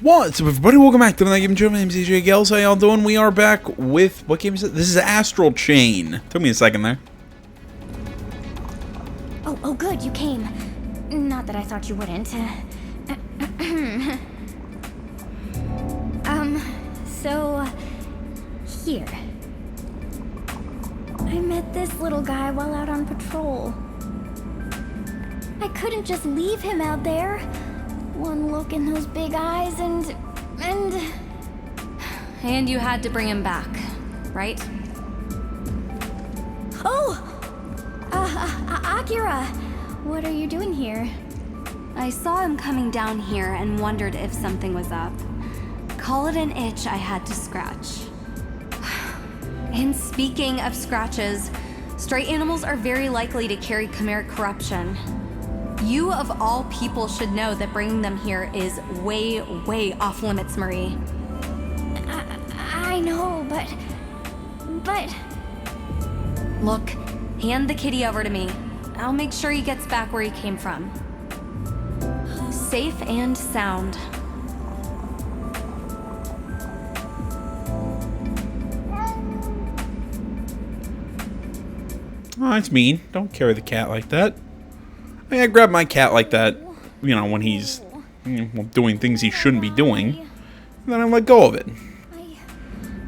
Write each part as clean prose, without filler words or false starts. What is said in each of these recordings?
What's up, everybody? Welcome back to another game show. My name's EJ Gales. How y'all doing? We are back with, what game is it? This is Astral Chain. Took me a second there. Oh, good, you came. Not that I thought you wouldn't. So, here. I met this little guy while out on patrol. I couldn't just leave him out there. One look in those big eyes and you had to bring him back, right? Oh! Akira! What are you doing here? I saw him coming down here and wondered if something was up. Call it an itch I had to scratch. And speaking of scratches, stray animals are very likely to carry chimeric corruption. You of all people should know that bringing them here is way, way off limits, Marie. I know, but... Look, hand the kitty over to me. I'll make sure he gets back where he came from. Safe and sound. Oh, that's mean. Don't carry the cat like that. I mean, I grab my cat like that, you know, when he's doing things he shouldn't be doing. And then I let go of it.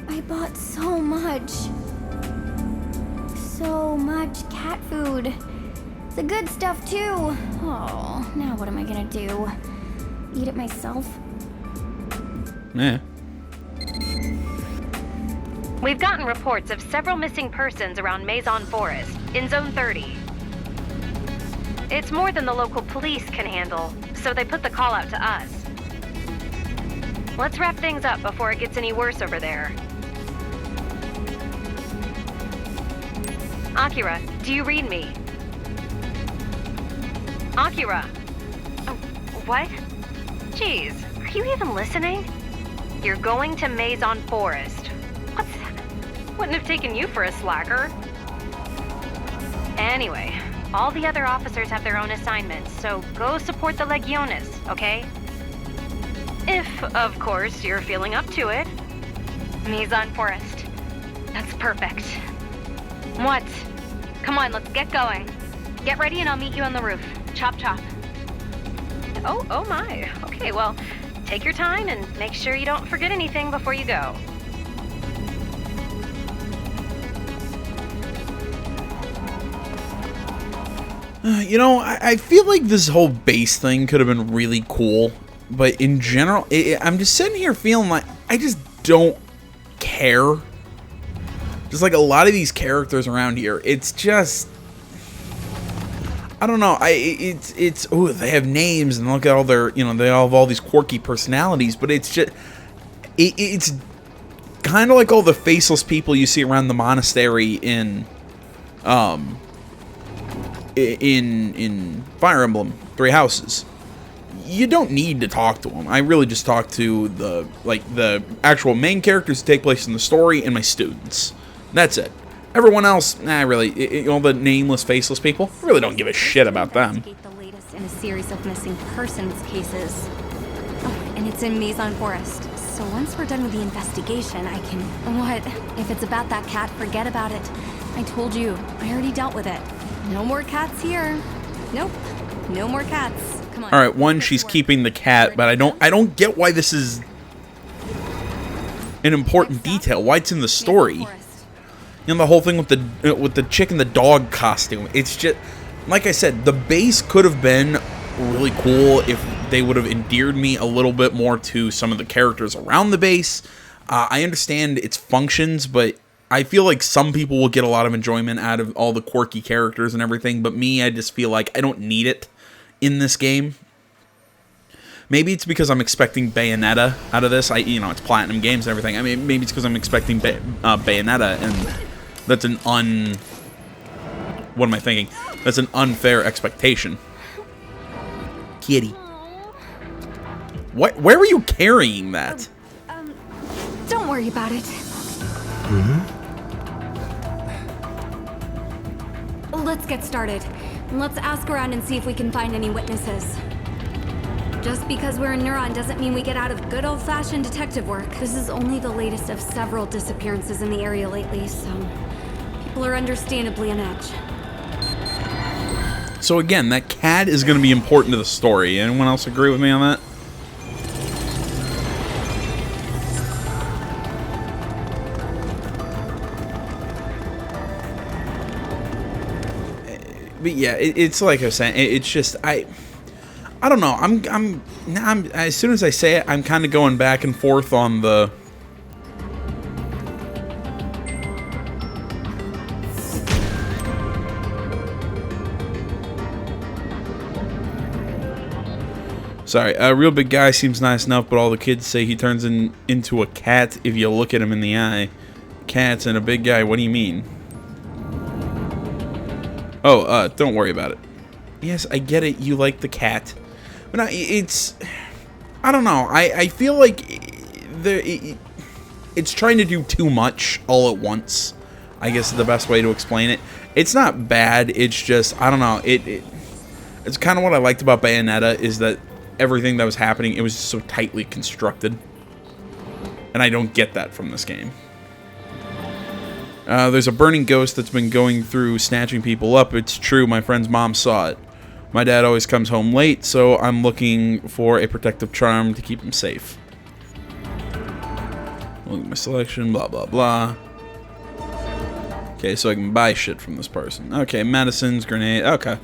I bought so much. So much cat food. The good stuff, too. Oh, now what am I gonna do? Eat it myself? Yeah. We've gotten reports of several missing persons around Maison Forest, in Zone 30. It's more than the local police can handle, so they put the call out to us. Let's wrap things up before it gets any worse over there. Akira, do you read me? Akira! Oh, what? Jeez, are you even listening? You're going to Maison Forest. Wouldn't have taken you for a slacker. Anyway, all the other officers have their own assignments, so go support the Legiones, okay? If, of course, you're feeling up to it. Maison Forest. That's perfect. What? Come on, let's get going. Get ready and I'll meet you on the roof. Chop chop. Oh my. Okay, well, take your time and make sure you don't forget anything before you go. You know, I feel like this whole base thing could have been really cool, but in general, I'm just sitting here feeling like I just don't care. Just like a lot of these characters around here, it's just, I don't know. Oh, they have names and look at all their, you know, they all have all these quirky personalities, but it's just, it's kind of like all the faceless people you see around the monastery in Fire Emblem Three Houses. You don't need to talk to them. I really just talk to the actual main characters who take place in the story and my students. That's it. Everyone else, really, all the nameless, faceless people, I really don't give a shit about them. The latest in a series of missing persons cases. Oh, and it's in Maison Forest. So once we're done with the investigation, I can... What? If it's about that cat, forget about it. I told you, I already dealt with it. No more cats here. Nope. No more cats. Come on. All right, one, she's keeping the cat, but I don't get why this is an important detail. Why it's in the story. You know, the whole thing with the chick in the dog costume. It's just, like I said, the base could have been really cool if they would have endeared me a little bit more to some of the characters around the base. I understand its functions, but I feel like some people will get a lot of enjoyment out of all the quirky characters and everything, but me, I just feel like I don't need it in this game. Maybe it's because I'm expecting Bayonetta out of this. You know, it's Platinum Games and everything. I mean, maybe it's because I'm expecting Bayonetta, and that's an what am I thinking? That's an unfair expectation. Kitty. What? Where were you carrying that? Don't worry about it. Let's get started. Let's ask around and see if we can find any witnesses. Just because we're a neuron doesn't mean we get out of good old-fashioned detective work. This is only the latest of several disappearances in the area lately, so people are understandably on edge. So again, that cat is going to be important to the story. Anyone else agree with me on that? But yeah, it's like I was saying. It's just I don't know. I'm as soon as I say it, I'm kind of going back and forth on the. Sorry, a real big guy seems nice enough, but all the kids say he turns into a cat if you look at him in the eye. Cats and a big guy, what do you mean? Oh, don't worry about it. Yes, I get it, you like the cat. But no, it's... I don't know, I feel like it's trying to do too much all at once. I guess is the best way to explain it. It's not bad, it's just, I don't know, it's kind of what I liked about Bayonetta, is that everything that was happening, it was so tightly constructed. And I don't get that from this game. There's a burning ghost that's been going through snatching people up. It's true, my friend's mom saw it. My dad always comes home late, so I'm looking for a protective charm to keep him safe. Look at my selection, blah, blah, blah. Okay, so I can buy shit from this person. Okay, medicines, grenade, okay.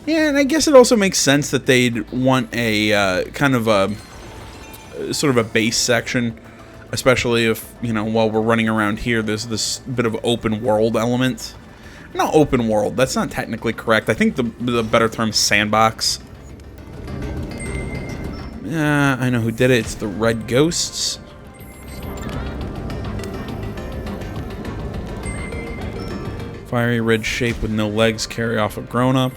Yeah, and I guess it also makes sense that they'd want a kind of a sort of a base section, especially if, you know, while we're running around here, there's this bit of open world element. Not open world, that's not technically correct. I think the better term is sandbox. Yeah, I know who did it. It's the Red Ghosts. Fiery red shape with no legs carry off a grown-up.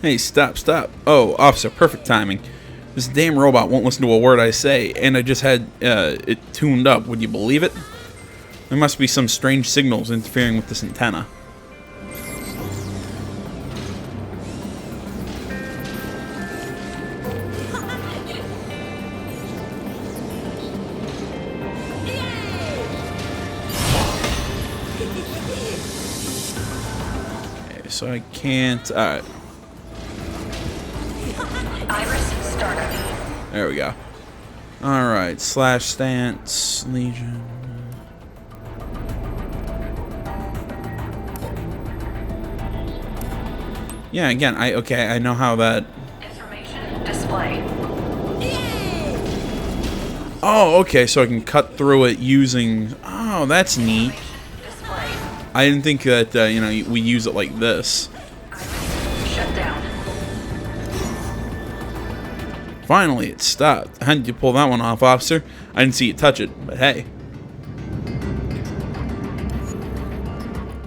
Hey, stop, stop. Oh, officer, perfect timing. This damn robot won't listen to a word I say, and I just had it tuned up. Would you believe it? There must be some strange signals interfering with this antenna. Okay, so I can't... Alright. There we go. Alright, slash stance, Legion. Yeah, again, I know how that... Information display. Oh, okay, so I can cut through it using... Oh, that's neat. Display. I didn't think that, you know, we use it like this. Shut down. Finally, it stopped. How did you pull that one off, officer? I didn't see you touch it, but hey.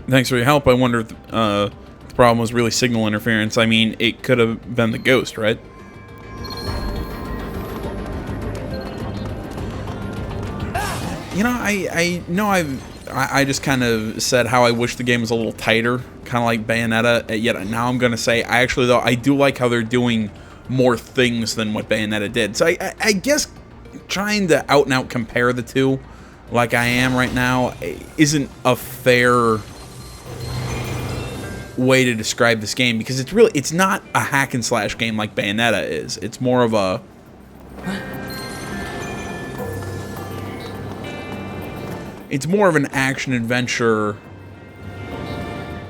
Thanks for your help. I wonder if the problem was really signal interference. I mean, it could have been the ghost, right? You know, I know I just kind of said how I wish the game was a little tighter, kind of like Bayonetta. Yet now I'm going to say, I do like how they're doing more things than what Bayonetta did. So I guess trying to out and out compare the two like I am right now isn't a fair way to describe this game, because it's not a hack and slash game like Bayonetta is. It's more of a an action adventure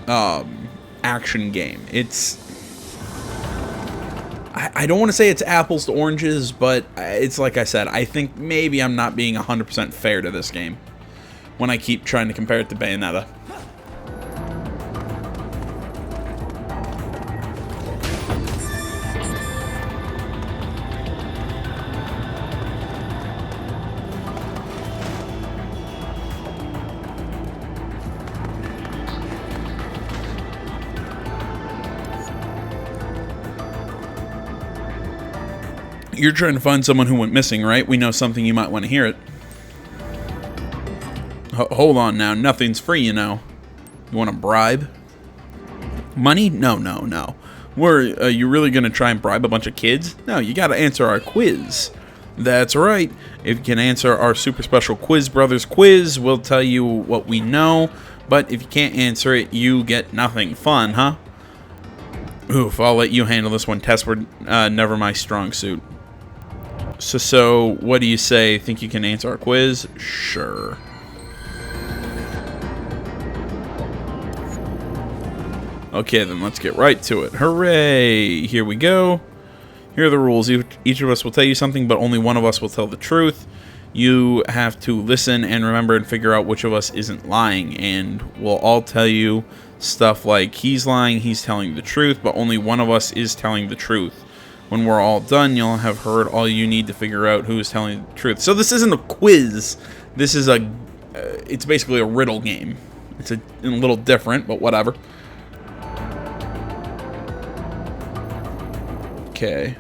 action game. I don't want to say it's apples to oranges, but it's like I said, I think maybe I'm not being 100% fair to this game when I keep trying to compare it to Bayonetta. You're trying to find someone who went missing, right? We know something, you might want to hear it. Hold on now. Nothing's free, you know. You want a bribe? Money? No, no, no. You really going to try and bribe a bunch of kids? No, you got to answer our quiz. That's right. If you can answer our super special Quiz Brothers quiz, we'll tell you what we know. But if you can't answer it, you get nothing. Fun, huh? Oof, I'll let you handle this one. Tests were never my strong suit. So, what do you say? Think you can answer our quiz? Sure. Okay, then let's get right to it. Hooray! Here we go. Here are the rules. Each of us will tell you something, but only one of us will tell the truth. You have to listen and remember and figure out which of us isn't lying. And we'll all tell you stuff like, he's lying, he's telling the truth, but only one of us is telling the truth. When we're all done, you'll have heard all you need to figure out who is telling the truth. So this isn't a quiz. This is it's basically a riddle game. It's a little different, but whatever. Okay.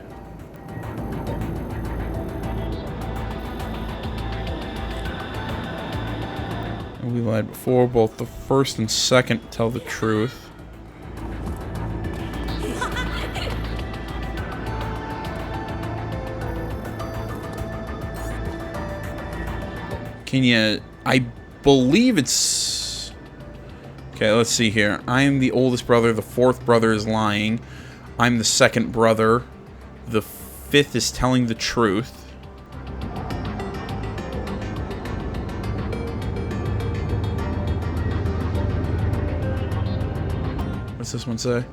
We lied before. Both the first and second tell the truth. Can you... I believe it's... Okay, let's see here. I am the oldest brother. The fourth brother is lying. I'm the second brother. The fifth is telling the truth. What's this one say?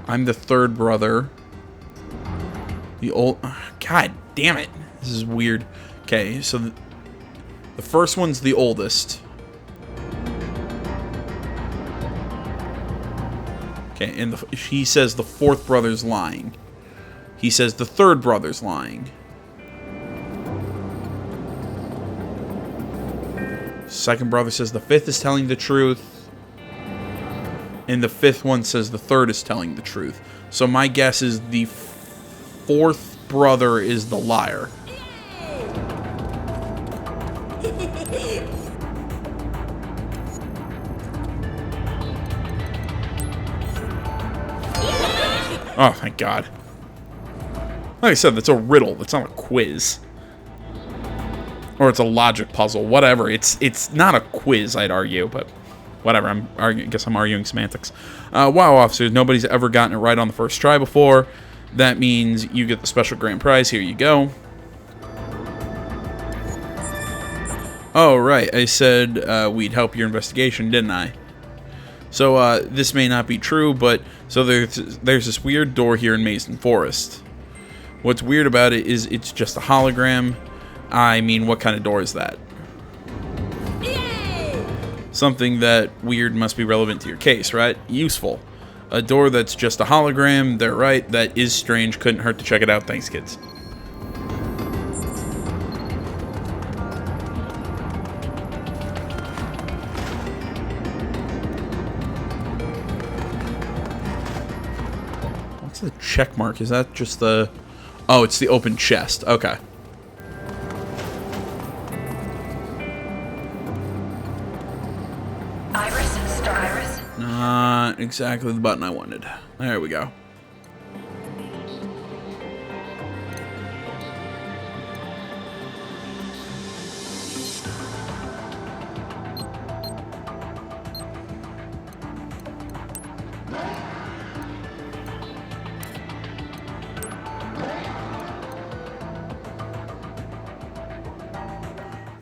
I'm the third brother. God damn it. This is weird. Okay, so the first one's the oldest. Okay, and he says the fourth brother's lying. He says the third brother's lying. Second brother says the fifth is telling the truth. And the fifth one says the third is telling the truth. So my guess is the fourth brother is the liar. Oh, thank God. Like I said, that's a riddle. That's not a quiz. Or it's a logic puzzle. Whatever. It's not a quiz, I'd argue, but whatever. I guess I'm arguing semantics. Wow, officers. Nobody's ever gotten it right on the first try before. That means you get the special grand prize. Here you go. Oh, right. I said we'd help your investigation, didn't I? So, this may not be true, but... So there's this weird door here in Mason Forest. What's weird about it is it's just a hologram. I mean, what kind of door is that? Yay! Something that weird must be relevant to your case, right? Useful. A door that's just a hologram, they're right. That is strange. Couldn't hurt to check it out. Thanks, kids. The check mark, is that just the... Oh, it's the open chest. Okay. Iris, star Iris. Not exactly the button I wanted. There we go.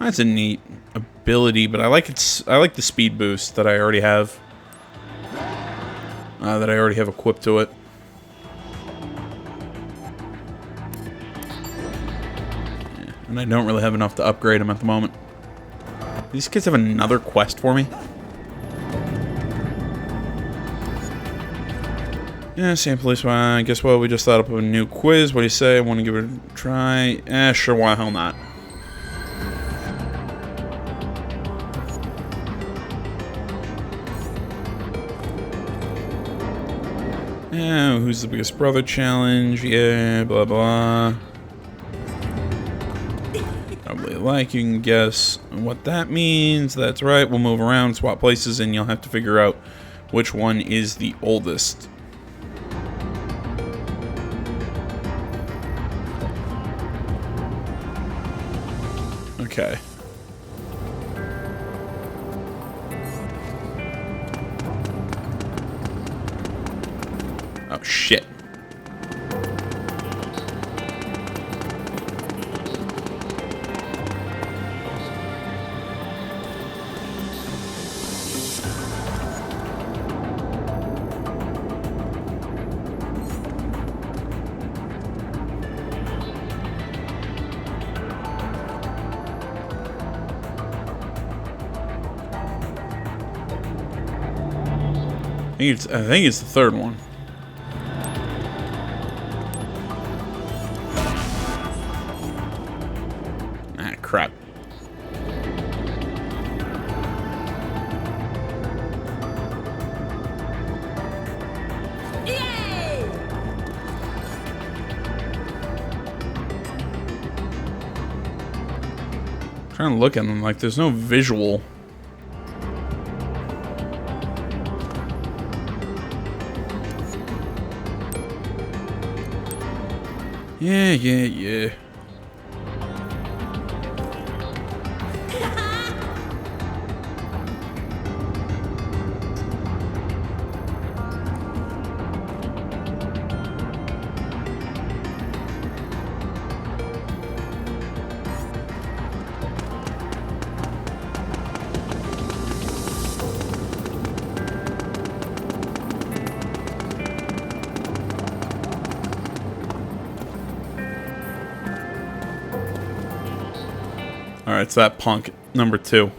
That's a neat ability, but I like the speed boost that I already have. Equipped to it. Yeah, and I don't really have enough to upgrade them at the moment. These kids have another quest for me. Yeah, same police. I guess we just thought up a new quiz. What do you say? I want to give it a try. Sure, why the hell not? Who's the biggest brother challenge? Yeah, blah, blah. Probably like, you can guess what that means. That's right. We'll move around, swap places, and you'll have to figure out which one is the oldest. Okay. Oh, shit. I think it's the third one. Ah, crap. Trying to look at them like there's no visual. Yeah. Alright, it's that punk, number 2.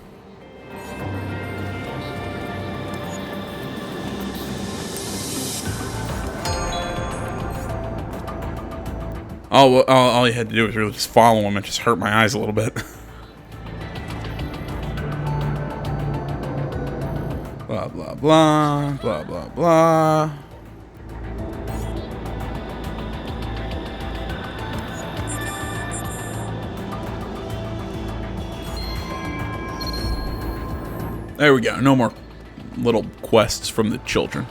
All you had to do was really just follow him and just hurt my eyes a little bit. Blah, blah, blah, blah, blah, blah. There we go. No more little quests from the children.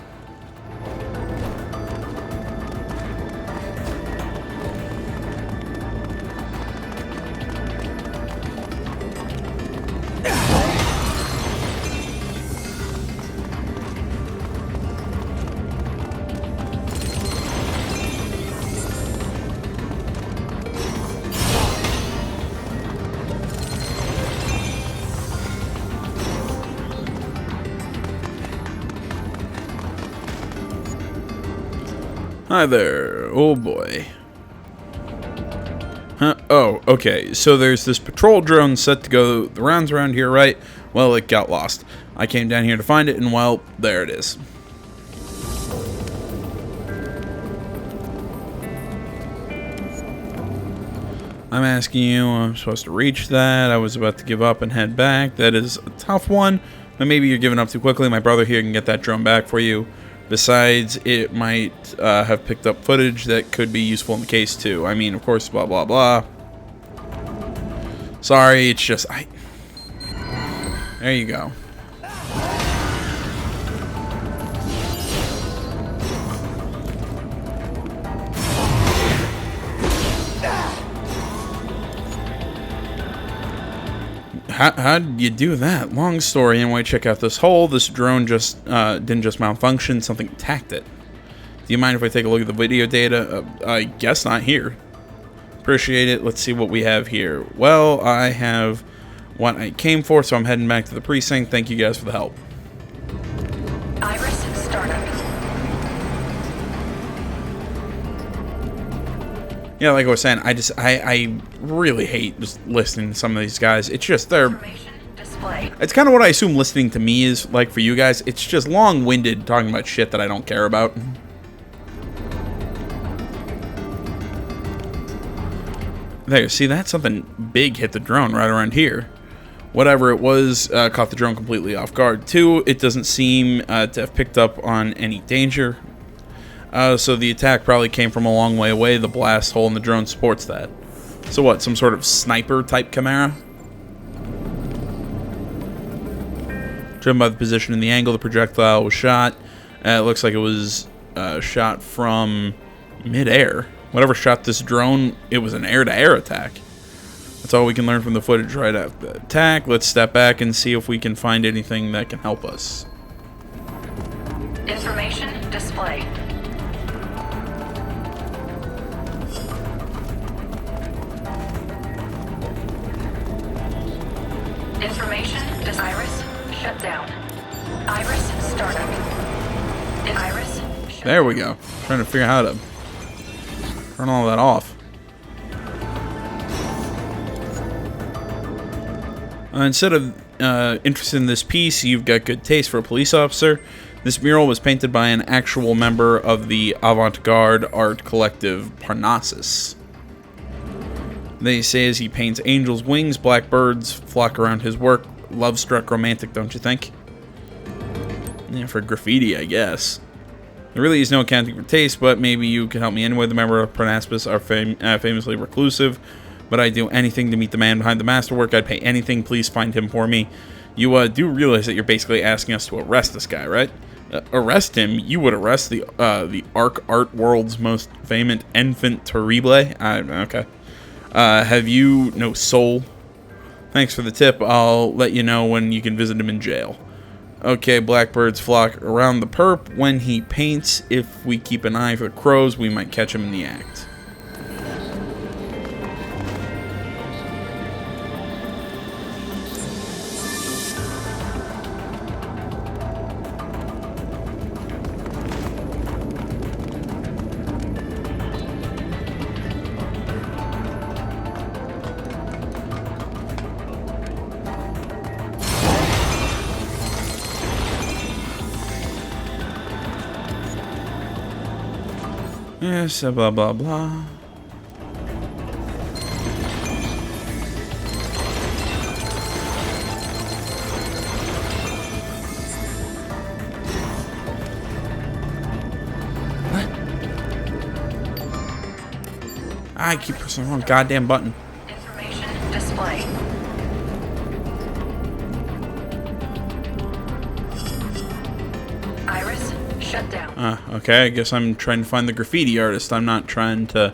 Hi there. Oh boy. Huh? Oh, okay. So there's this patrol drone set to go the rounds around here, right? Well, it got lost. I came down here to find it, and well, there it is. I'm asking you, I'm supposed to reach that. I was about to give up and head back. That is a tough one, but maybe you're giving up too quickly. My brother here can get that drone back for you. Besides, it might have picked up footage that could be useful in the case, too. I mean, of course, blah, blah, blah. Sorry, it's just... There you go. How did you do that? Long story. Anyway, check out this hole. This drone just didn't just malfunction. Something attacked it. Do you mind if I take a look at the video data? I guess not here. Appreciate it. Let's see what we have here. Well, I have what I came for, so I'm heading back to the precinct. Thank you guys for the help. Iris startup. Yeah, like I was saying, I really hate just listening to some of these guys. It's just Display. it's kind of what I assume listening to me is like for you guys. It's just long-winded talking about shit that I don't care about. There, see that? Something big hit the drone right around here. Whatever it was caught the drone completely off guard. 2, it doesn't seem to have picked up on any danger. So the attack probably came from a long way away. The blast hole in the drone supports that. So what, some sort of sniper-type Chimera? Driven by the position and the angle the projectile was shot. It looks like it was shot from mid-air. Whatever shot this drone, it was an air-to-air attack. That's all we can learn from the footage right after the attack. Let's step back and see if we can find anything that can help us. Information display. Information Iris shut down. Iris startup. Iris. There we go. Trying to figure out how to turn all that off. Instead of interested in this piece, you've got good taste for a police officer. This mural was painted by an actual member of the avant-garde art collective Parnassus. They say as he paints angels' wings, blackbirds flock around his work. Love-struck romantic, don't you think? Yeah, for graffiti, I guess. There really is no accounting for taste, but maybe you can help me anyway. The member of Parnassus are famously reclusive, but I'd do anything to meet the man behind the masterwork. I'd pay anything. Please find him for me. You do realize that you're basically asking us to arrest this guy, right? Arrest him? You would arrest the Arc Art World's most famous enfant terrible? Okay. Have you no soul? Thanks for the tip. I'll let you know when you can visit him in jail. Okay, blackbirds flock around the perp when he paints. If we keep an eye for the crows, we might catch him in the act. Yes, blah, blah, blah. What? I keep pressing the wrong goddamn button. Information display. Iris shut down. Okay, I guess I'm trying to find the graffiti artist. I'm not trying to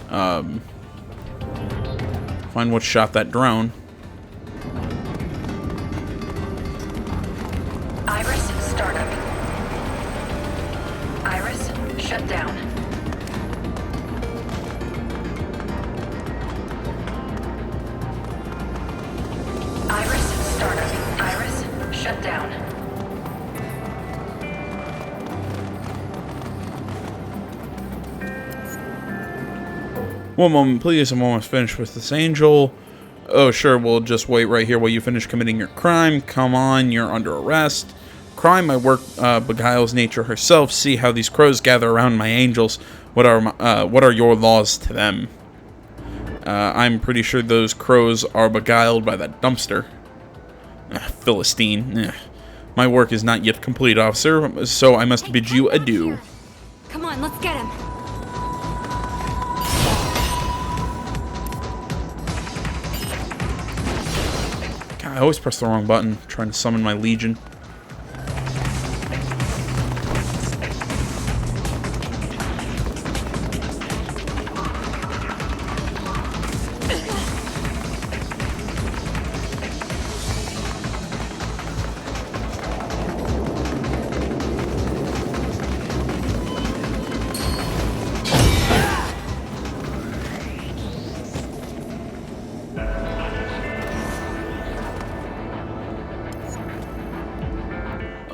find what shot that drone. Iris startup. Iris shut down. Iris startup. Iris shut down. One moment, please. I'm almost finished with this angel. Oh, sure, we'll just wait right here while you finish committing your crime. Come on, you're under arrest. Crime, my work beguiles nature herself. See how these crows gather around my angels. What are your laws to them? I'm pretty sure those crows are beguiled by that dumpster. Philistine. My work is not yet complete, officer, so I must bid you adieu. Come on, let's get him. God, I always press the wrong button, trying to summon my legion.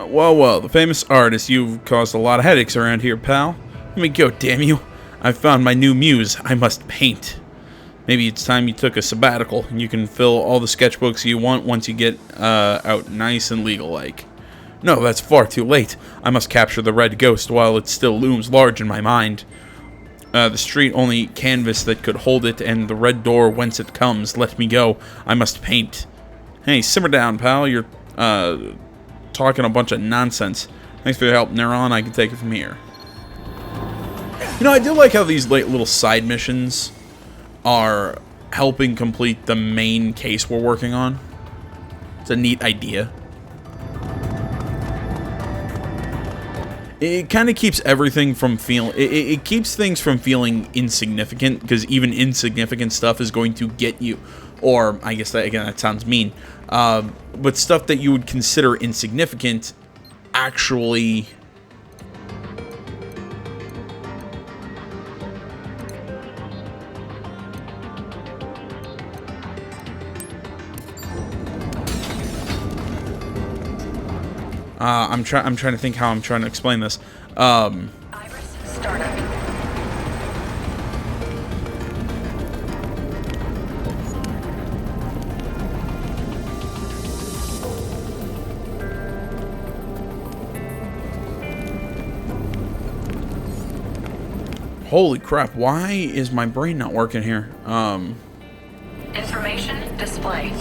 Well, the famous artist. You've caused a lot of headaches around here, pal. Let me go, damn you. I've found my new muse. I must paint. Maybe it's time you took a sabbatical, and you can fill all the sketchbooks you want once you get out nice and legal-like. No, that's far too late. I must capture the red ghost while it still looms large in my mind. The street only canvas that could hold it, and the red door whence it comes. Let me go. I must paint. Hey, simmer down, pal. You're, talking a bunch of nonsense. Thanks for your help, Neuron. I can take it from here. You know, I do like how these little side missions are helping complete the main case we're working on. It's a neat idea. It kind of keeps everything from feeling... It keeps things from feeling insignificant, because even insignificant stuff is going to get you... Or, I guess, that again, that sounds mean. But stuff that you would consider insignificant actually... I'm trying to think how I'm trying to explain this. Iris startup. Holy crap, why is my brain not working here? Information display.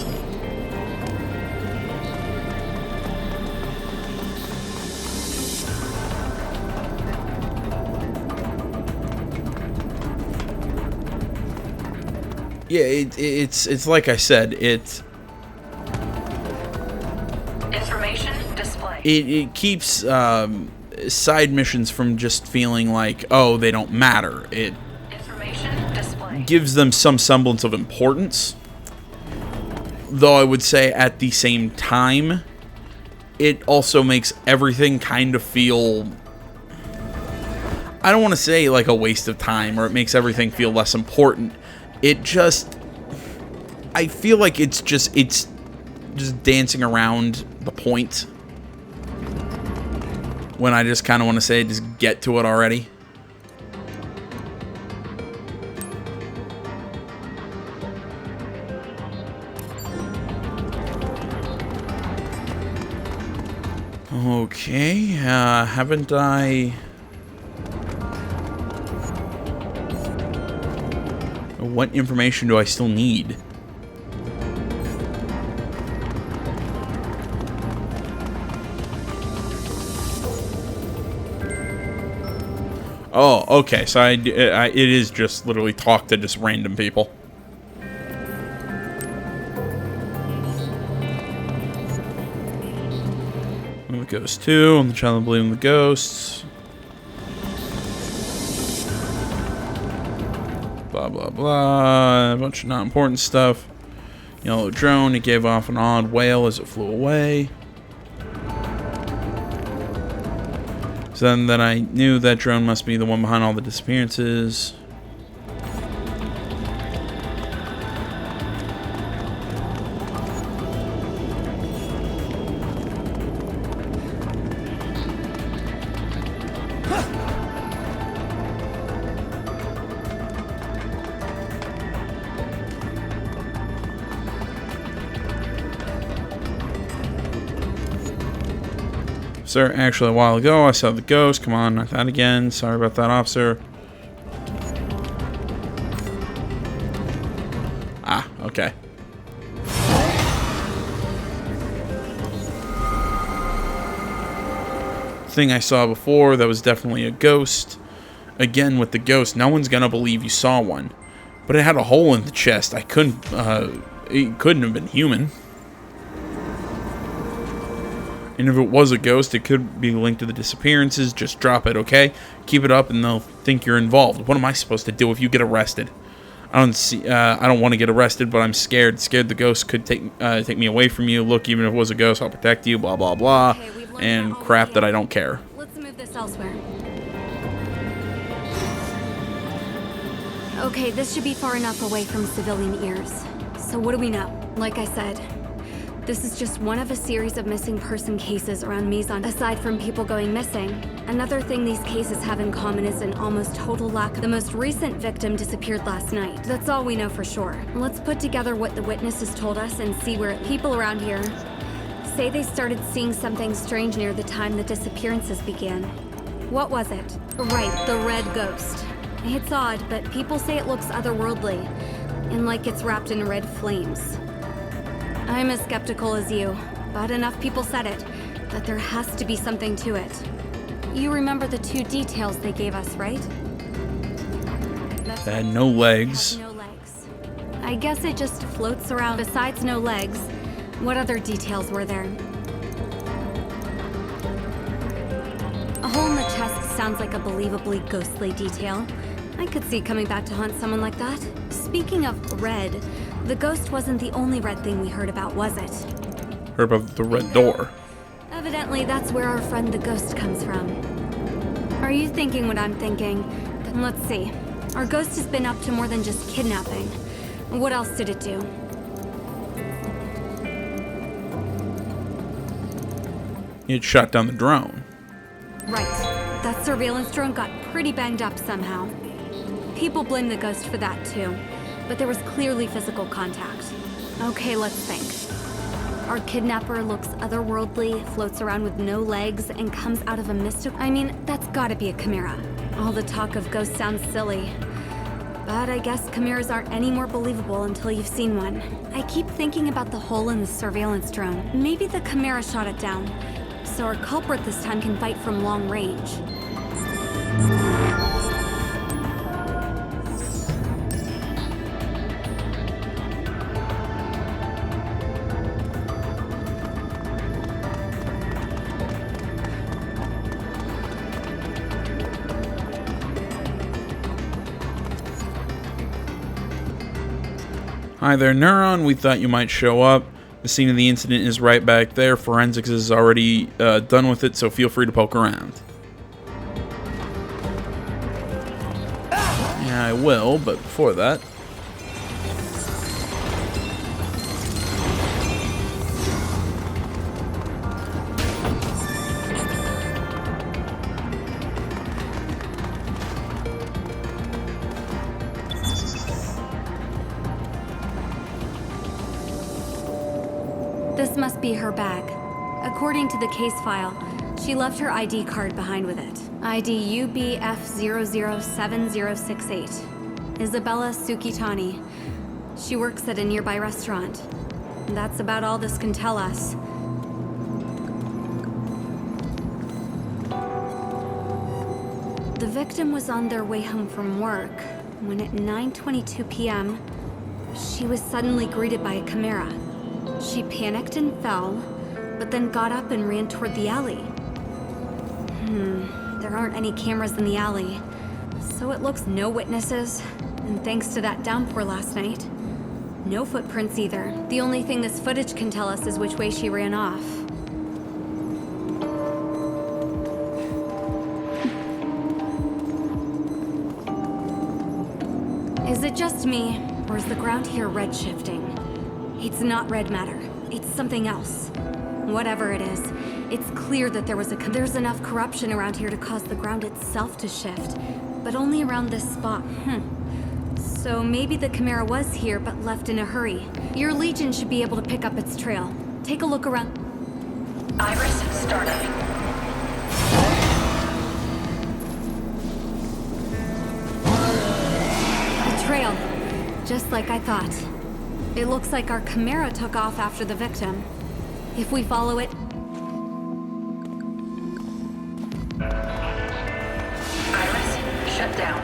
Yeah, it's like I said, Information display. it keeps side missions from just feeling like, oh, they don't matter. It Information display. gives them some semblance of importance. Though I would say at the same time, it also makes everything kind of feel... I don't want to say like a waste of time, or it makes everything feel less important. It just... I feel like it's just dancing around the point. When I just kind of want to say, just get to it already. Okay, haven't I... What information do I still need? Oh, okay, so it is just literally talk to just random people. And the Ghost 2, and the Child of Believing the Ghosts. Blah, blah, blah. A bunch of not important stuff. Yellow drone, it gave off an odd wail as it flew away. So then I knew that drone must be the one behind all the disappearances. Sir, actually, a while ago, I saw the ghost. Come on, not that again. Sorry about that, officer. Ah, okay. Thing I saw before, that was definitely a ghost. Again, with the ghost, no one's gonna believe you saw one. But it had a hole in the chest. It couldn't have been human. And if it was a ghost, it could be linked to the disappearances. Just drop it, okay? Keep it up and they'll think you're involved. What am I supposed to do if you get arrested? I don't want to get arrested, but I'm scared. Scared the ghost could take me away from you. Look, even if it was a ghost, I'll protect you, blah, blah, blah. Okay, we've learned And all we crap can. that I don't care. Let's move this elsewhere. Okay, this should be far enough away from civilian ears. So what do we know? Like I said, this is just one of a series of missing person cases around Mizan. Aside from people going missing, another thing these cases have in common is an almost total lack. The most recent victim disappeared last night. That's all we know for sure. Let's put together what the witnesses told us and see where people around here say they started seeing something strange near the time the disappearances began. What was it? Right, the red ghost. It's odd, but people say it looks otherworldly, and like it's wrapped in red flames. I'm as skeptical as you, but enough people said it, that there has to be something to it. You remember the two details they gave us, right? That's It had right. no It legs. has no legs. I guess it just floats around. Besides no legs, what other details were there? A hole in the chest sounds like a believably ghostly detail. I could see coming back to haunt someone like that. Speaking of red, the ghost wasn't the only red thing we heard about, was it? Heard about the red door. Evidently, that's where our friend the ghost comes from. Are you thinking what I'm thinking? Then let's see. Our ghost has been up to more than just kidnapping. What else did it do? It shot down the drone. Right. That surveillance drone got pretty banged up somehow. People blame the ghost for that too, but there was clearly physical contact. Okay, let's think. Our kidnapper looks otherworldly, floats around with no legs, and comes out of a mystical... I mean, that's gotta be a chimera. All the talk of ghosts sounds silly. But I guess chimeras aren't any more believable until you've seen one. I keep thinking about the hole in the surveillance drone. Maybe the chimera shot it down, so our culprit this time can fight from long range. Hi there, Neuron. We thought you might show up. The scene of the incident is right back there. Forensics is already done with it, so feel free to poke around. Yeah, I will, but before that... This must be her bag. According to the case file, she left her ID card behind with it. ID UBF007068. Isabella Sukitani. She works at a nearby restaurant. That's about all this can tell us. The victim was on their way home from work when at 9:22 p.m., she was suddenly greeted by a chimera. She panicked and fell, but then got up and ran toward the alley. There aren't any cameras in the alley, so it looks no witnesses, and thanks to that downpour last night, no footprints either. The only thing this footage can tell us is which way she ran off. Is it just me, or is the ground here red shifting? It's not red matter. It's something else. Whatever it is, it's clear that there's enough corruption around here to cause the ground itself to shift, but only around this spot. So maybe the chimera was here, but left in a hurry. Your Legion should be able to pick up its trail. Take a look around. Iris startup. A trail. Just like I thought. It looks like our chimera took off after the victim. If we follow it... Iris shut down.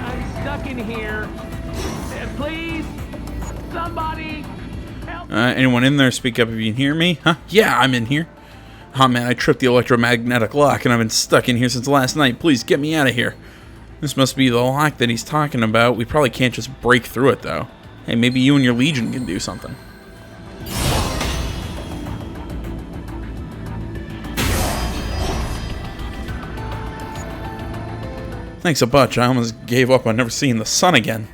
I'm stuck in here. Please, somebody help. Anyone in there? Speak up if you can hear me. Huh? Yeah, I'm in here. Oh man, I tripped the electromagnetic lock and I've been stuck in here since last night. Please get me out of here. This must be the lock that he's talking about. We probably can't just break through it though. Hey, maybe you and your Legion can do something. Thanks a bunch. I almost gave up on never seeing the sun again.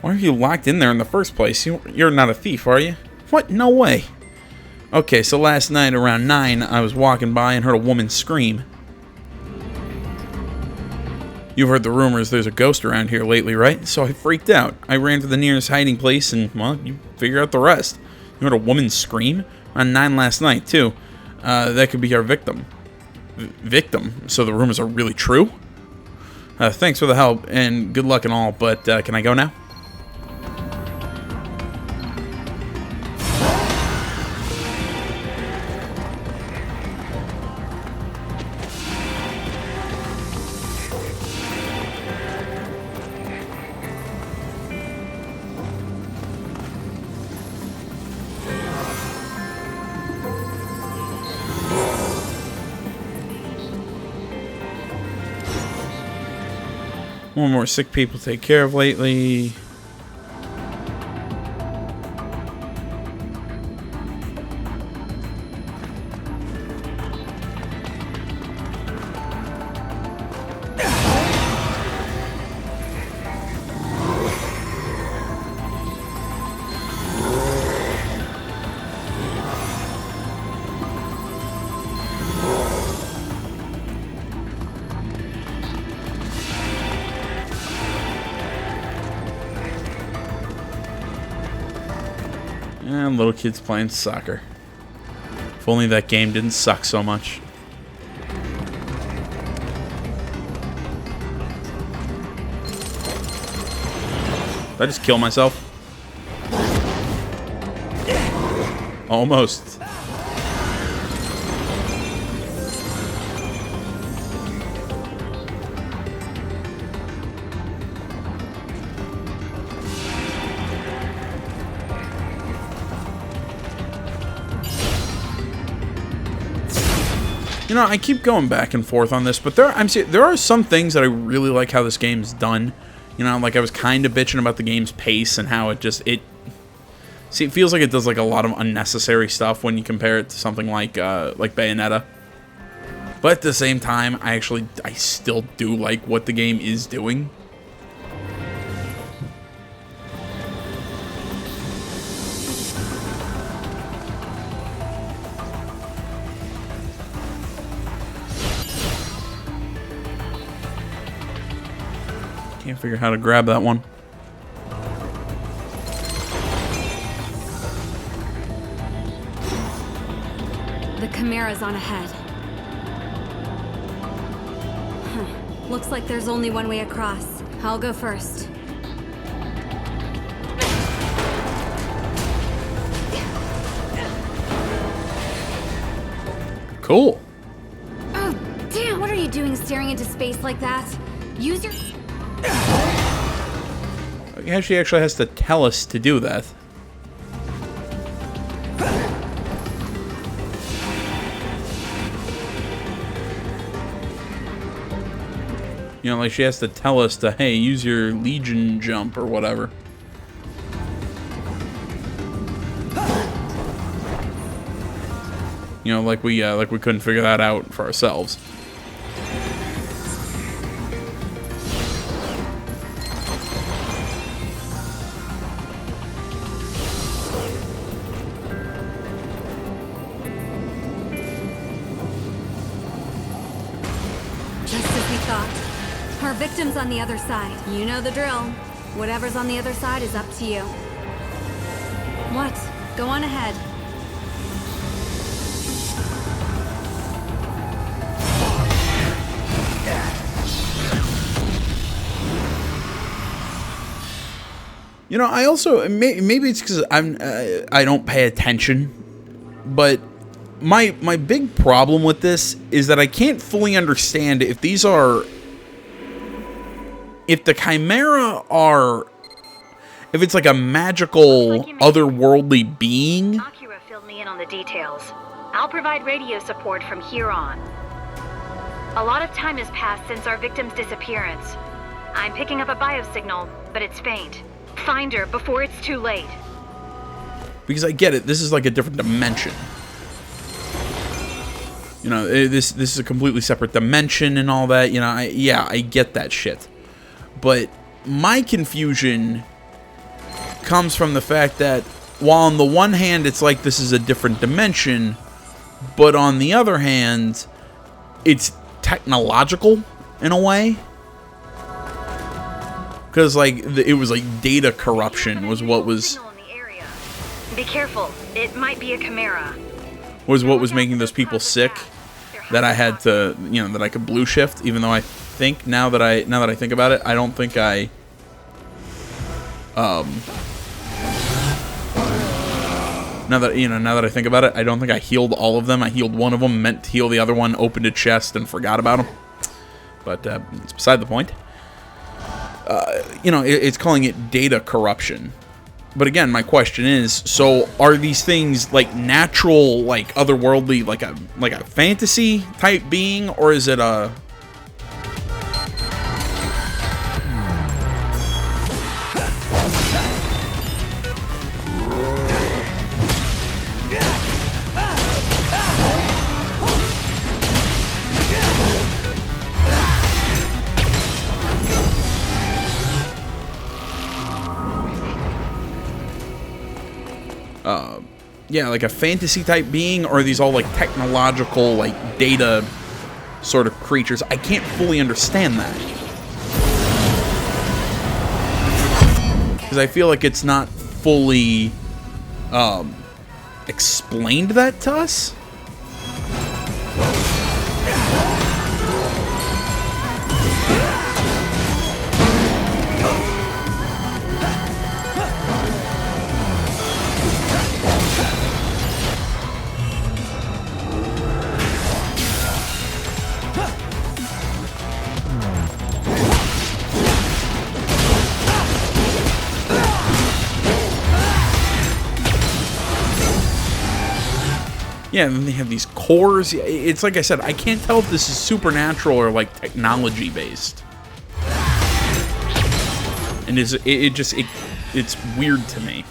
Why are you locked in there in the first place? You're not a thief, are you? What? No way. Okay, so last night around 9, I was walking by and heard a woman scream. You've heard the rumors there's a ghost around here lately, right? So I freaked out. I ran to the nearest hiding place and, well, you figure out the rest. You heard a woman scream? On 9 last night, too. That could be our victim. Victim? So the rumors are really true? Thanks for the help, and good luck and all, but can I go now? One more sick people to take care of lately. And little kids playing soccer. If only that game didn't suck so much. Did I just kill myself? Almost. You know, I keep going back and forth on this, but there are some things that I really like how this game's done. You know, like I was kind of bitching about the game's pace and how it feels like it does like a lot of unnecessary stuff when you compare it to something like Bayonetta. But at the same time, I still do like what the game is doing. Can't figure how to grab that one. The Chimera's on ahead. Looks like there's only one way across. I'll go first. Cool. Oh, damn! What are you doing staring into space like that? Use your... Yeah, she actually has to tell us to do that. You know, like she has to tell us to, hey, use your Legion jump or whatever. You know, like we couldn't figure that out for ourselves. Our victim's on the other side. You know the drill. Whatever's on the other side is up to you. What? Go on ahead. You know, I also maybe it's because I don't pay attention, but my big problem with this is that I can't fully understand if these are. If the Chimera are... If it's like a magical, otherworldly being... Akira filled me in on the details. I'll provide radio support from here on. A lot of time has passed since our victim's disappearance. I'm picking up a biosignal, but it's faint. Find her before it's too late. Because I get it, this is like a different dimension. You know, this is a completely separate dimension and all that, you know, I get that shit. But my confusion comes from the fact that while on the one hand it's like this is a different dimension, but on the other hand it's technological in a way. Because like it was like data corruption was what was... Be careful, it might be a Chimera. Was what was making those people sick. That I had to, you know, that I could blue shift, even though I think now that I think about it, I don't think I now that I think about it, I don't think I healed all of them. I healed one of them, meant to heal the other one, opened a chest and forgot about him. But it's beside the point. It's calling it data corruption. But again, my question is, so are these things like natural, like otherworldly, like a fantasy type being, or is it a yeah, like a fantasy type being, or are these all like technological, like data sort of creatures? I can't fully understand that, because I feel like it's not fully explained that to us. Yeah, and then they have these cores. It's like I said, I can't tell if this is supernatural or like technology based. And it's weird to me.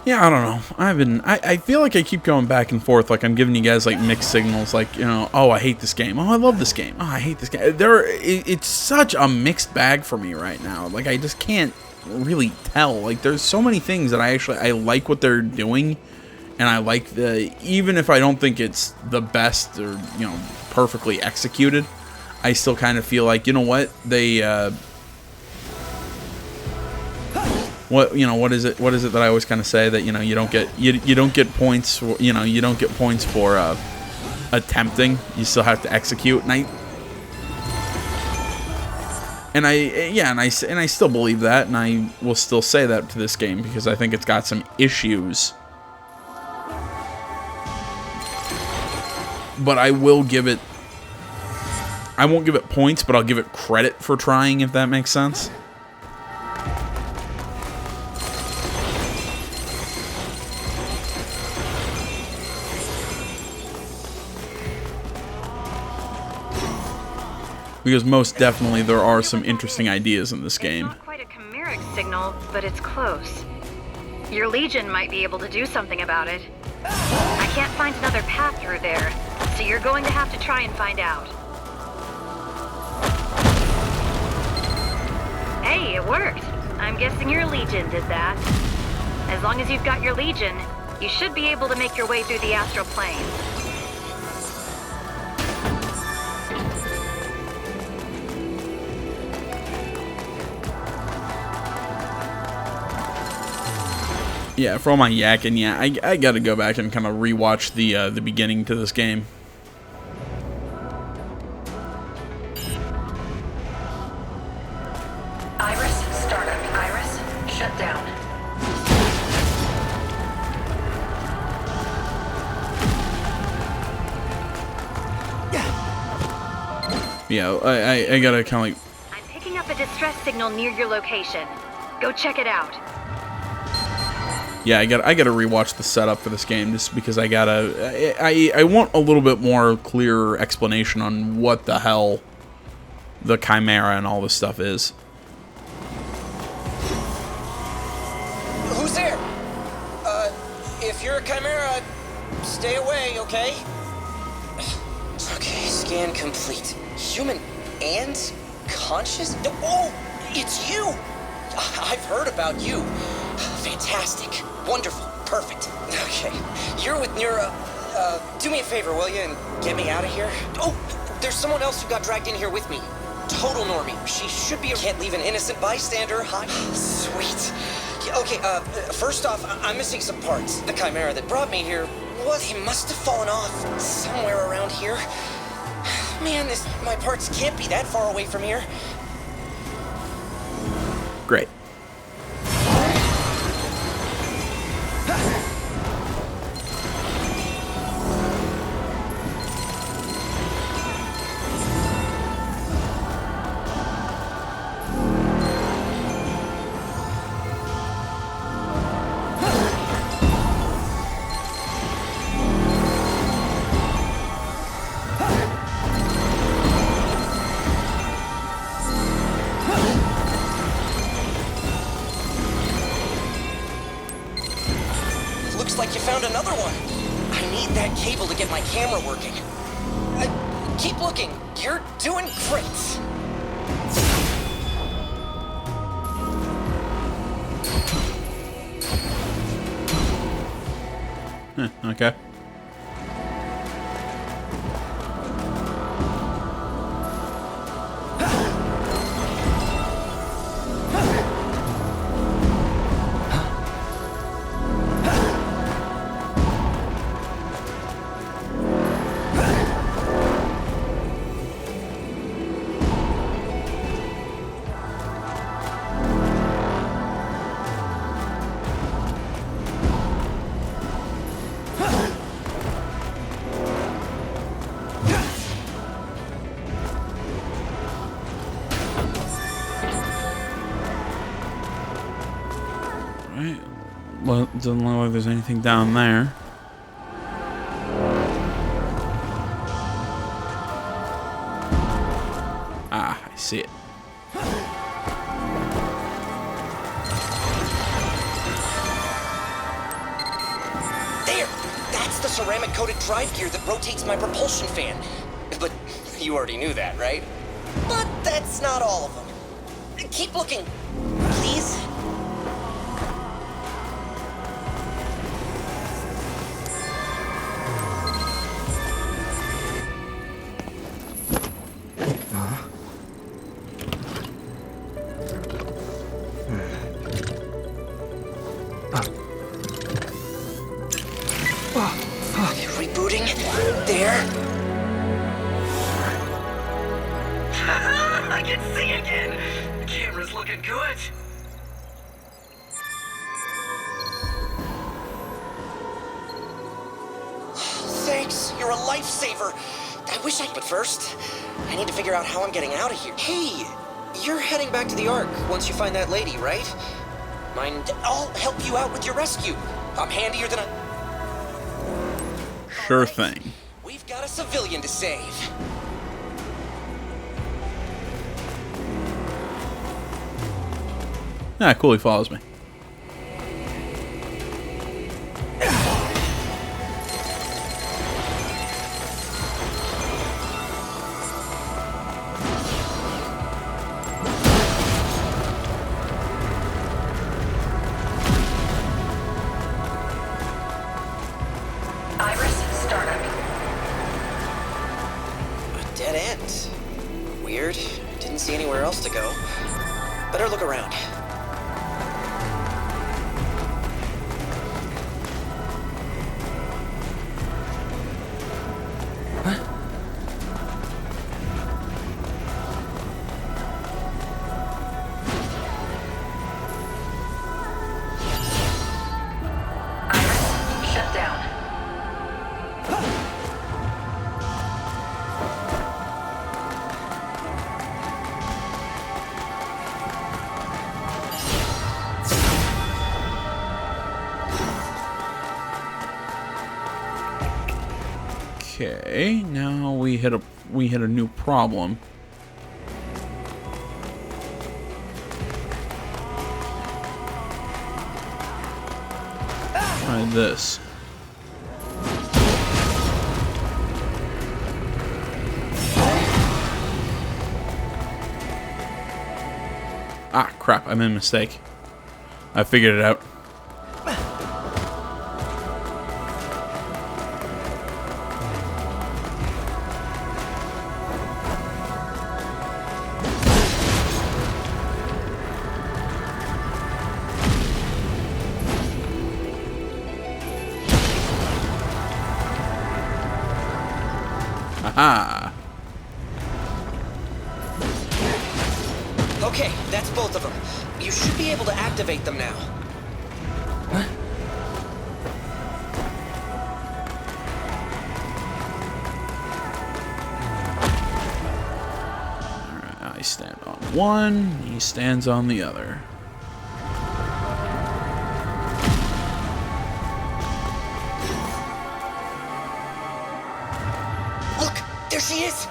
Yeah, I don't know. I feel like I keep going back and forth, like I'm giving you guys like mixed signals, like, oh, I hate this game. Oh, I love this game. Oh, I hate this game. It's such a mixed bag for me right now. Like, I just can't really tell. Like, there's so many things that I like what they're doing, and I like even if I don't think it's the best or, perfectly executed, I still kind of feel like, you know what, they, what is it that I always kind of say, that you don't get points for, you don't get points for attempting, you still have to execute. And I still believe that, and I will still say that to this game, because I think it's got some issues, but I won't give it points, but I'll give it credit for trying, if that makes sense. Because most definitely there are some interesting ideas in this game. It's not quite a chimeric signal, but it's close. Your Legion might be able to do something about it. I can't find another path through there, so you're going to have to try and find out. Hey, it worked. I'm guessing your Legion did that. As long as you've got your Legion, you should be able to make your way through the astral plane. Yeah, for all my yakking, yeah, I gotta go back and kind of rewatch the beginning to this game. Iris, startup. Iris, shut down. Yeah, I gotta kind of like. I'm picking up a distress signal near your location. Go check it out. Yeah, I gotta rewatch the setup for this game just because I want a little bit more clear explanation on what the hell the Chimera and all this stuff is. Who's there? If you're a Chimera, stay away, okay? Okay, scan complete. Human and conscious? Oh, it's you! I've heard about you. Fantastic. Wonderful. Perfect. Okay. You're with Neura. Do me a favor, will you, and get me out of here? Oh, there's someone else who got dragged in here with me. Total normie. She should be. Can't leave an innocent bystander. Hi. Sweet. Yeah, okay, first off, I'm missing some parts. The Chimera that brought me here, well, he must have fallen off somewhere around here. Man, my parts can't be that far away from here. Great. Looks like you found another one. I need that cable to get my camera working. Keep looking. You're doing great. Okay. Right. Well, it doesn't look like there's anything down there. Ah, I see it. There! That's the ceramic-coated drive gear that rotates my propulsion fan. But you already knew that, right? But that's not all of them. Keep looking, please. Rebooting. There. I can see again. The camera's looking good. Thanks. You're a lifesaver. I wish but first, I need to figure out how I'm getting out of here. Hey, you're heading back to the Ark once you find that lady, right? Mind, I'll help you out with your rescue. I'm handier than a... Sure thing. We've got a civilian to save. Ah, cool, he follows me. And weird, didn't see anywhere else to go. Better look around. Iris, shut down. Okay, now we hit a new problem. Try this. Ah, crap, I made a mistake. I figured it out. Aha! Okay, that's both of them. You should be able to activate them now. Alright, I stand on one, he stands on the other. Look, there she is!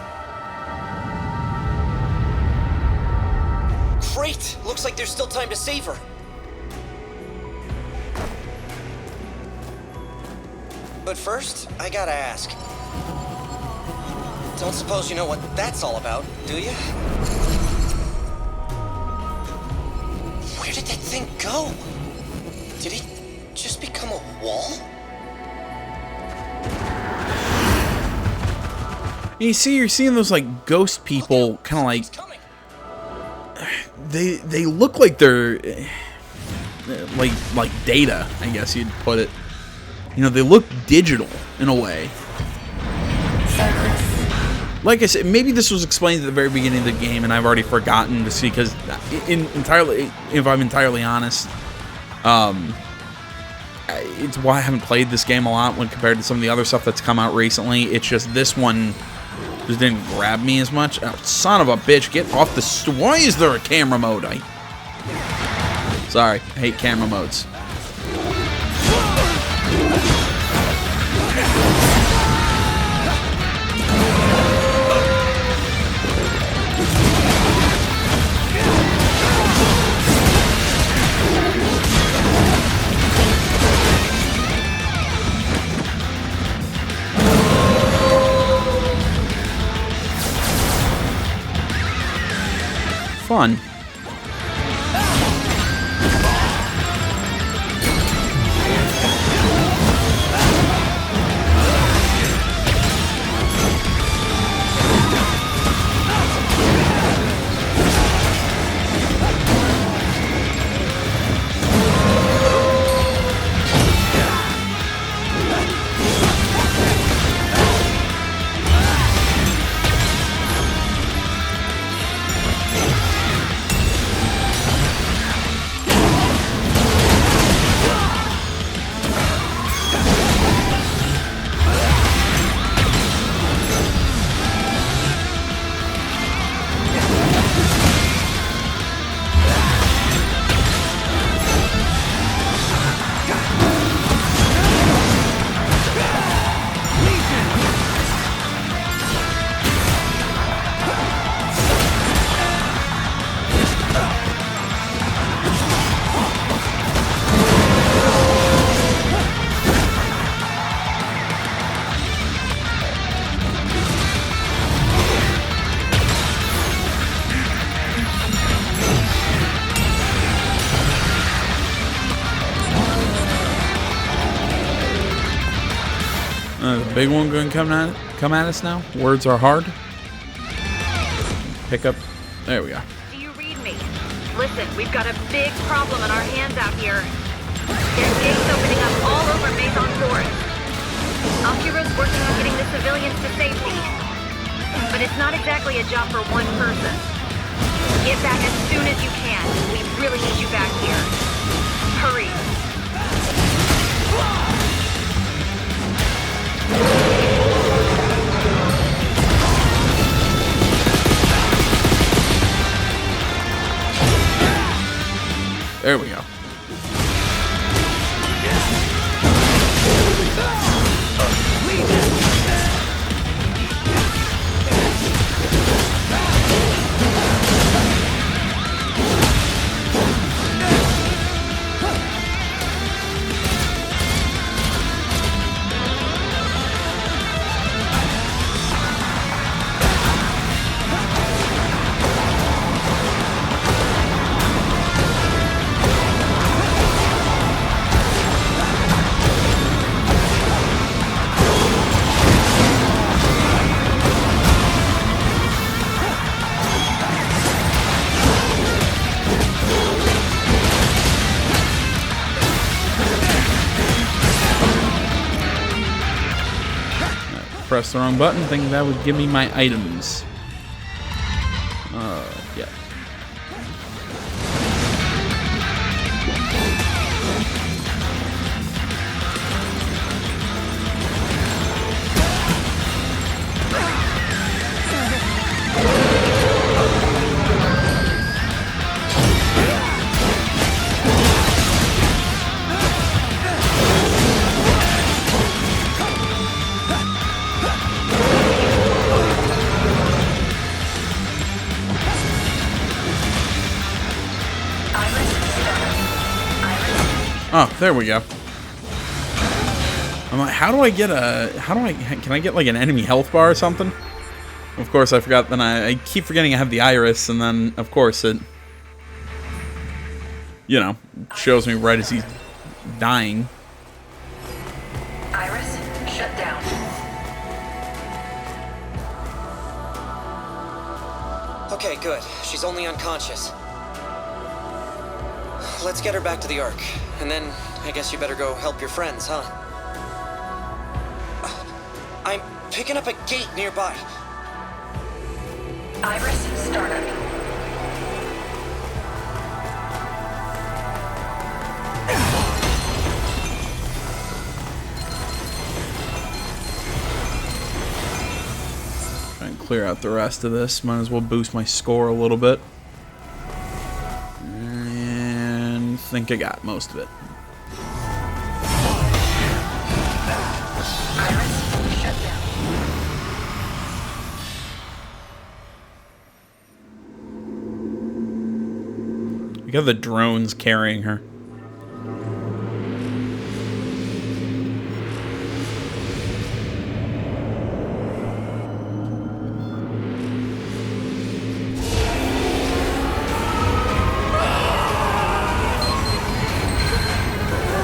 Great! Looks like there's still time to save her. But first, I gotta ask. Don't suppose you know what that's all about, do you? Where did that thing go? Did he just become a wall? You see, you're seeing those like ghost people, kind of like It's coming. they look like they're like data, I guess you'd put it. You know, they look digital in a way. Like I said, maybe this was explained at the very beginning of the game, and I've already forgotten to see, because if I'm entirely honest, it's why I haven't played this game a lot when compared to some of the other stuff that's come out recently. It's just this one just didn't grab me as much. Oh, son of a bitch, get off the... Why is there a camera mode? Sorry, I hate camera modes. Fun. The big one going to come at us now. Words are hard. pick up. There we go. Do you read me? Listen, we've got a big problem on our hands out here. There's gates opening up all over Maison Forest. Akira's working on getting the civilians to safety. But it's not exactly a job for one person. Get back as soon as you can. We really need you back here. Hurry. There we go. Press the wrong button, thinking that would give me my items. Yeah. Oh, there we go. I'm like, how do I get can I get like an enemy health bar or something? Of course I forgot, then I keep forgetting I have the iris, and then of course it, you know, shows me right as he's dying. Iris, shut down. Okay, good. She's only unconscious. Let's get her back to the Ark. And then, I guess you better go help your friends, huh? I'm picking up a gate nearby. Iris, startup. Try and clear out the rest of this. Might as well boost my score a little bit. And I think I got most of it. Iris, shut down. We got the drones carrying her.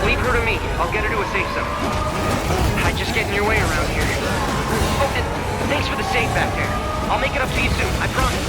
Leave her to me. I'll get her to a safe zone. I just get in your way around here. Oh, and thanks for the save back there. I'll make it up to you soon. I promise.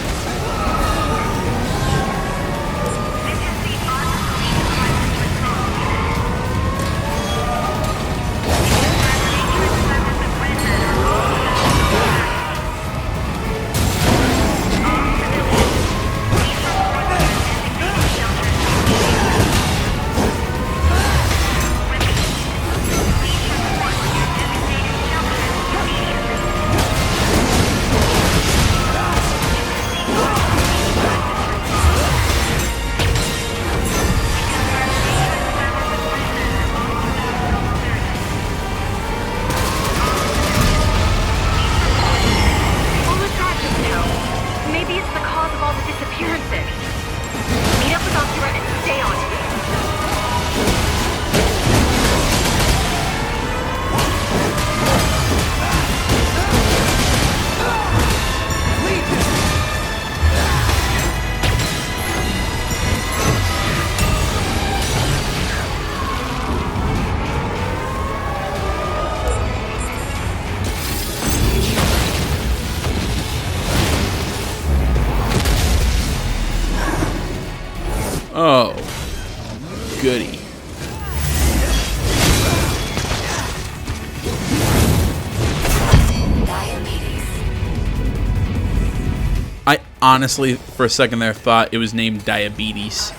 honestly, for a second there, thought it was named Diabetes.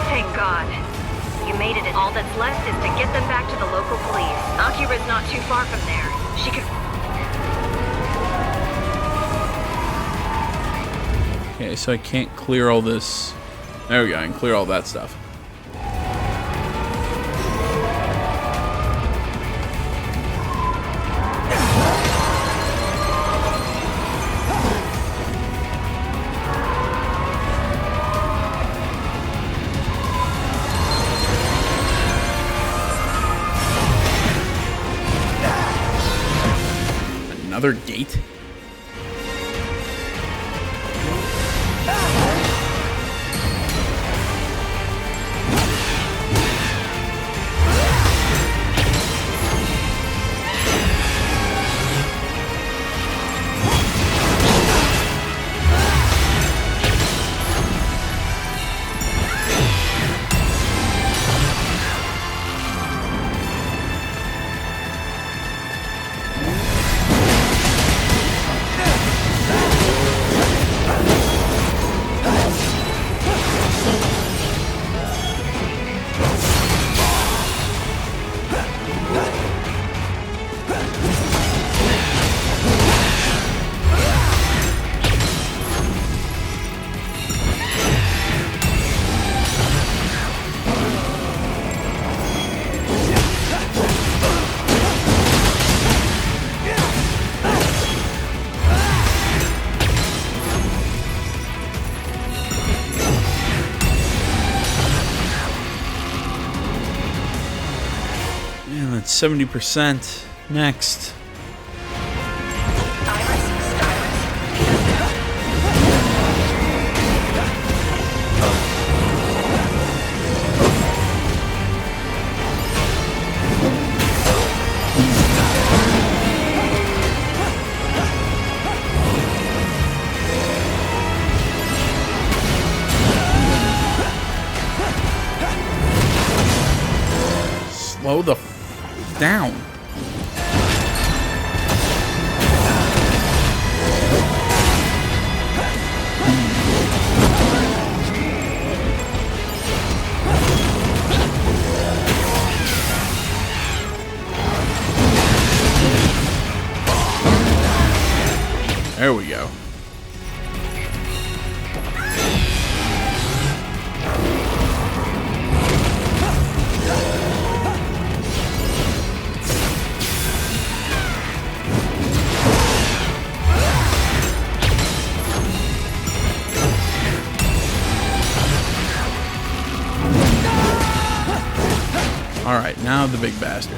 Thank God. You made it, and all that's left is to get them back to the local police. Akira's not too far from there. She could... Okay, so I can't clear all this. There we go, I can clear all that stuff. Another gate? Man, that's 70%. Next. Slow the f down. There we go. Alright, now the big bastard.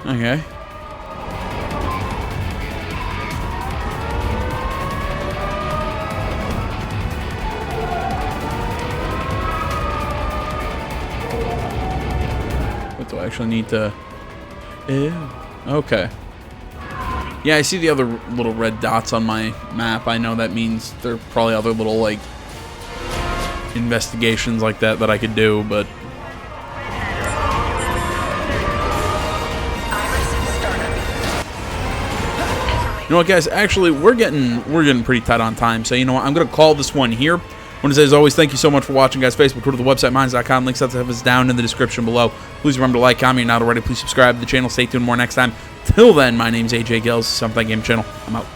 Okay. What do I actually need to... Ew. Okay. Yeah, I see the other little red dots on my map. I know that means there are probably other little, like, investigations like that I could do, but... You know what, guys? Actually, we're getting pretty tight on time, so you know what? I'm gonna call this one here. I want to say, as always, thank you so much for watching, guys. Facebook, Twitter, the website, minds.com. Links to is down in the description below. Please remember to like, comment, if you're not already. Please subscribe to the channel. Stay tuned more next time. Till then, my name's AJ Gills. Something Game Channel. I'm out.